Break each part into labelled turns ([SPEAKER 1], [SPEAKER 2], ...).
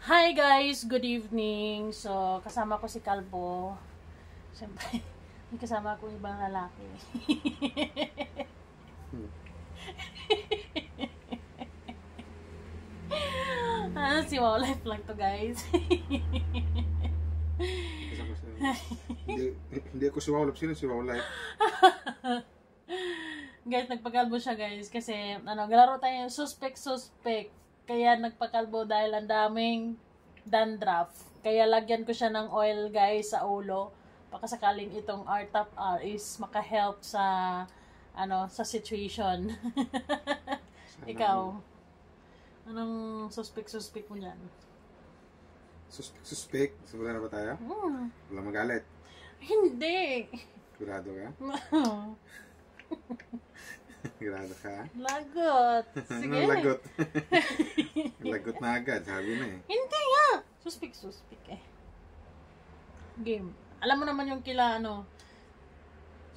[SPEAKER 1] Hi guys! Good evening! So, kasama ko si Kalbo. Siyempre, may kasama ko ibang lalaki. Si Wow Life lang to guys.
[SPEAKER 2] Hindi ako si Wow Life. Sino si Wow Life?
[SPEAKER 1] Guys, nagpakalbo siya guys. Kasi, galaro tayo yung suspect. Kaya nagpakalbo dahil ang daming dandruff. Kaya lagyan ko siya ng oil guys sa ulo. Baka sakaling itong R Top R is makahelp sa sa situation. Ikaw, anong suspect mo dyan?
[SPEAKER 2] Suspect? Sigurado na ba tayo? Wala magalit?
[SPEAKER 1] Hindi.
[SPEAKER 2] Sigurado ka? Sigurado ka?
[SPEAKER 1] Lagot. Sige.
[SPEAKER 2] Anong lagot? Lagot na agad, sabi na eh.
[SPEAKER 1] Hindi nga. Suspect eh. Game. Alam mo naman yung kila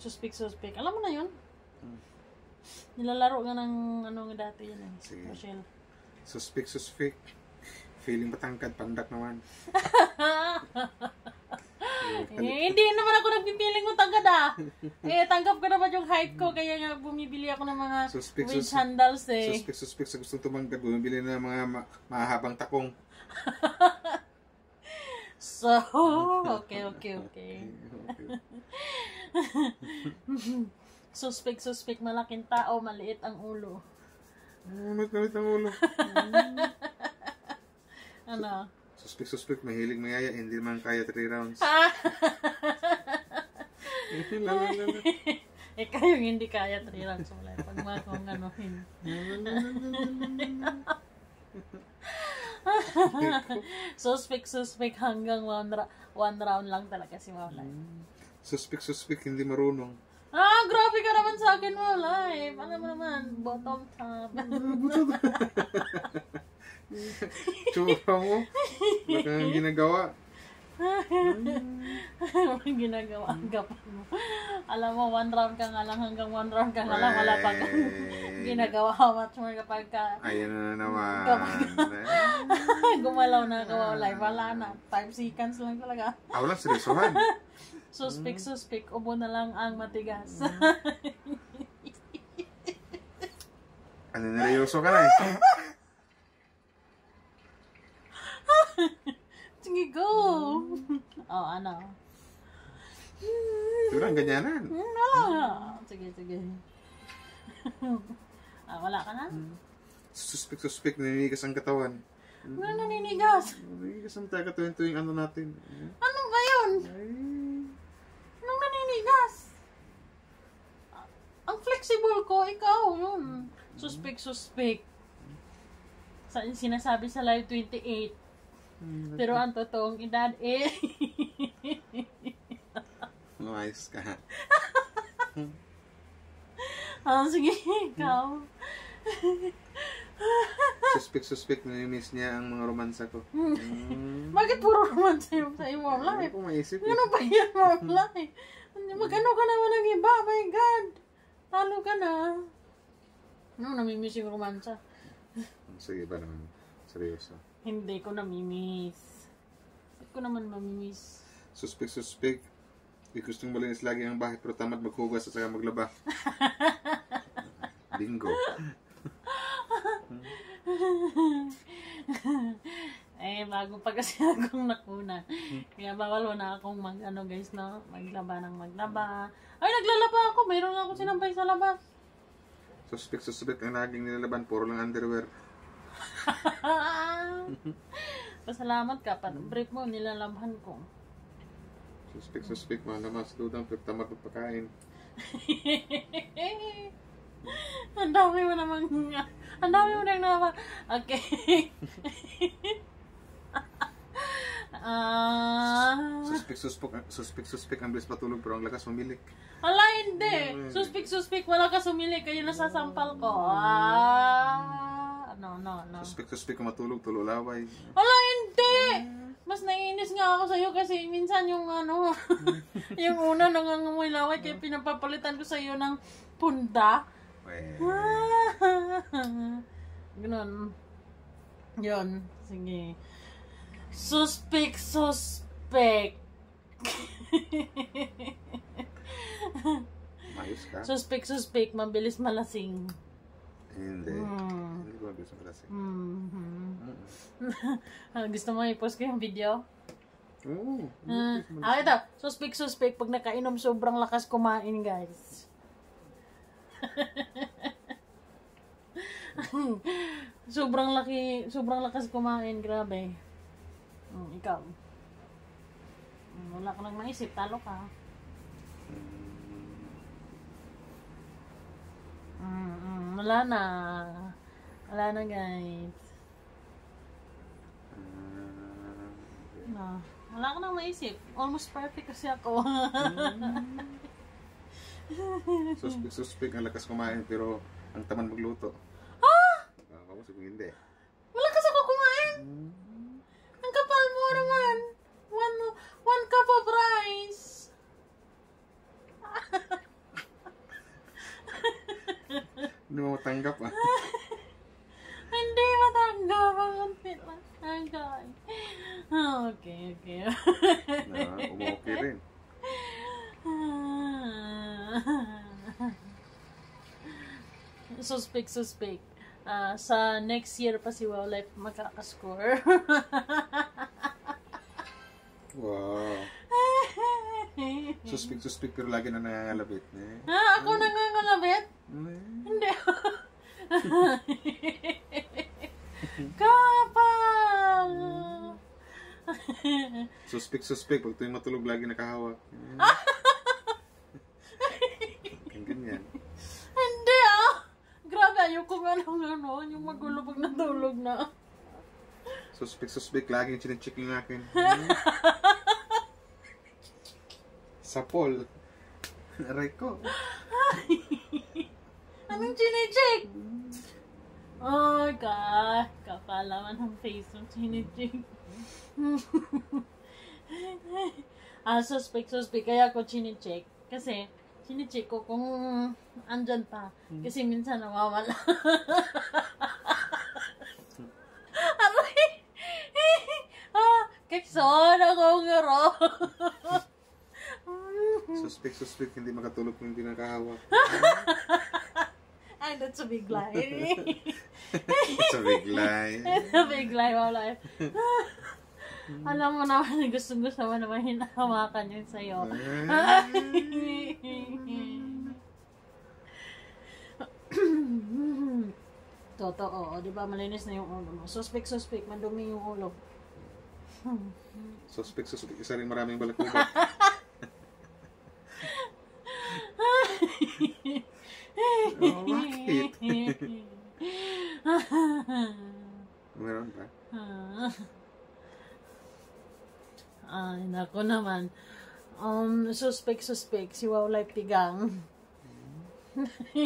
[SPEAKER 1] suspect. Alam mo na yun? Nilalaro nga ng dati yun eh.
[SPEAKER 2] Sige.
[SPEAKER 1] Rochelle.
[SPEAKER 2] Suspect. Feeling matangkad, pandak naman.
[SPEAKER 1] Hindi naman ako nagpipiling mo tangkad tanggap ko naman yung height ko, kaya nga bumibili ako ng mga wind sandals eh.
[SPEAKER 2] Suspect sa gustong tumangkad, bumibili na ng mga mahabang takong.
[SPEAKER 1] So, okay. Suspect, malaking tao, maliit ang ulo.
[SPEAKER 2] Maliit ang ulo. Suspect, mahilig mayaya, hindi man kaya 3 rounds.
[SPEAKER 1] Ikaw yung hindi kaya 3 rounds. Wala pag mga kung Suspect hanggang one round lang talaga si Mawlay.
[SPEAKER 2] Suspect, hindi marunong.
[SPEAKER 1] Grabe ka naman sa akin, Mawlay. Ano mo naman, bottom top.
[SPEAKER 2] Tsura mo. Baka ang ginagawa.
[SPEAKER 1] Ginagawa ang gapan mo. Alam mo, 1 round ka nga lang, hanggang 1 round ka nga lang, wala pang ginagawa. How much more kapag ka
[SPEAKER 2] ayan na naman.
[SPEAKER 1] Gumalaw na Mawlay. Wala na. 5 seconds lang talaga.
[SPEAKER 2] Walang seryosohan.
[SPEAKER 1] Suspect. Ubo na lang ang matigas.
[SPEAKER 2] Neryoso ka na eh.
[SPEAKER 1] Sige, go!
[SPEAKER 2] Ito lang, ganyanan.
[SPEAKER 1] Wala. Sige. Wala ka na?
[SPEAKER 2] Suspect, naninigas ang katawan.
[SPEAKER 1] Ano naninigas?
[SPEAKER 2] Naninigas ang taga tuwing natin.
[SPEAKER 1] Ano ba yun? Anong naninigas? Ang flexible ko, ikaw yun. Suspect. Sinasabi sa live 28. Pero ang totoong edad
[SPEAKER 2] Nice ka.
[SPEAKER 1] Sige, ikaw.
[SPEAKER 2] Suspect, namimiss niya ang mga romansa ko.
[SPEAKER 1] Bakit puro romansa yung sa imo life?
[SPEAKER 2] Hindi ko maisip.
[SPEAKER 1] Ano ba yan, Mawlay? Magano ka naman ng iba? My God! Talo ka na. Namimiss yung romansa?
[SPEAKER 2] Sige ba naman? Seryoso.
[SPEAKER 1] Hindi ko namimiss. Bakit ko naman mamimiss?
[SPEAKER 2] Suspect. Di gustong malinis lagi ang bahay pero tamad maghugas at saka maglaba. Bingo.
[SPEAKER 1] Bago pa kasi akong nakuna. Kaya bawal na akong guys, no? Maglaba. Ay, naglalaba ako. Mayroon ako sinampay sa labas.
[SPEAKER 2] Suspect ang laging nilalaban. Puro lang underwear.
[SPEAKER 1] Pasalamat ka. Brief mo, nilalabhan ko.
[SPEAKER 2] Suspect. Mga namas dudang tamad magpakain.
[SPEAKER 1] Ang dami mo naman naman. Okay.
[SPEAKER 2] Suspect ang bilis matulog pero ang lakas mamilik.
[SPEAKER 1] Ala, hindi. Suspect. Wala ka sumili. Kayo nasasampal ko. No.
[SPEAKER 2] Suspect ang matulog, tululaway.
[SPEAKER 1] Ala, hindi. Mas naiinis nga ako sa'yo kasi minsan yung yung una nangangamoy laway kaya pinapapalitan ko sa'yo ng punda. Ganon. Yun. Sige. Suspect.
[SPEAKER 2] Mayos ka?
[SPEAKER 1] Suspect. Mabilis malasing.
[SPEAKER 2] Hindi. Hindi ko mabilis malasing.
[SPEAKER 1] Gusto mo i-post ko yung video?
[SPEAKER 2] Oo.
[SPEAKER 1] Ito. Suspect. Pag nakainom, sobrang lakas kumain, guys. sobrang lakas kumain. Grabe. Ikaw. Wala ka nang maisip. Talo ka. Wala na, guys. Wala ka nang maisip. Almost perfect kasi ako.
[SPEAKER 2] Suspect ang lakas kumain pero ang tamad magluto. Ako siguro hindi.
[SPEAKER 1] Malakas ako kumain. Ang kapal mo naman. One cup of rice.
[SPEAKER 2] Hindi mo matanggap
[SPEAKER 1] Hindi matanggap. Ang untit lang. Okay.
[SPEAKER 2] Okay rin.
[SPEAKER 1] Suspect. Sa next year pa si Wow Life makakascore.
[SPEAKER 2] Wow. Suspect pero lagi na nangangalabit.
[SPEAKER 1] Ako nangangalabit? Hindi. Kapal!
[SPEAKER 2] Suspect. Pag tuwing matulog, lagi nakahawak. Ganyan.
[SPEAKER 1] Hindi Grabe, ayoko nga lang yung magulo pag natulog na.
[SPEAKER 2] Suspect. Laging chinecheck yung akin. Sapol. Aray ko.
[SPEAKER 1] Anong chinecheck? Oh, kapalaman ng face ng chinecheck. Suspect. Kaya ako chinecheck. Kasi, chinecheck ko kung andyan pa. Kasi minsan nawawala. Aray! Kakson ako ngaro.
[SPEAKER 2] Suspect. Hindi makatulog kung hindi nakahawak.
[SPEAKER 1] Ay, that's a big lie.
[SPEAKER 2] It's a big lie.
[SPEAKER 1] Big lie, Wow Life. Alam mo naman, gusto mo naman hinahawakan yun sa'yo. Totoo, di ba? Malinis na yung ulo mo. Suspect, madumi yung ulo.
[SPEAKER 2] Suspect. Isa rin maraming balakubak. Bakit? Meron ba?
[SPEAKER 1] Ay, naku naman. Suspect. Si Wow Life Tigang.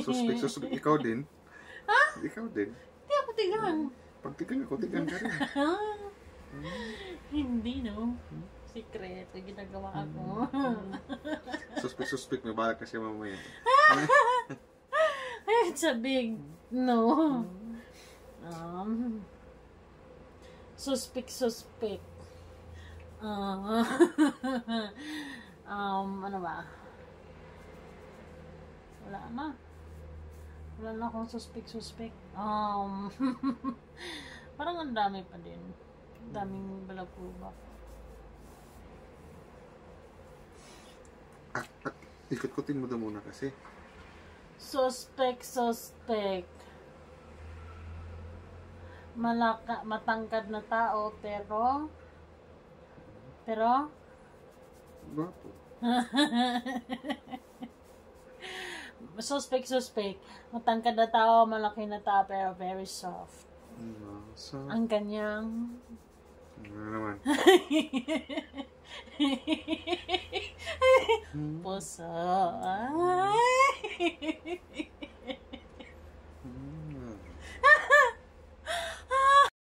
[SPEAKER 2] Suspect. Ikaw din? Ikaw din?
[SPEAKER 1] Hindi ako tigang.
[SPEAKER 2] Pag tigang ako, tigang ka rin.
[SPEAKER 1] Hindi, no? Sikreto, ginagawa ako.
[SPEAKER 2] Suspect. May balak kasi mamaya.
[SPEAKER 1] It's a big no. Suspect. Ano ba? Wala na akong suspect. Parang ang dami pa din. Daming balakubak.
[SPEAKER 2] Ikot-kutin mo daw muna kasi.
[SPEAKER 1] Suspect. Matangkad na tao, pero
[SPEAKER 2] Gwapo.
[SPEAKER 1] Suspect. Matangkad na tao, malaki na tao, pero very soft. Ang kanyang
[SPEAKER 2] Ano naman?
[SPEAKER 1] puso.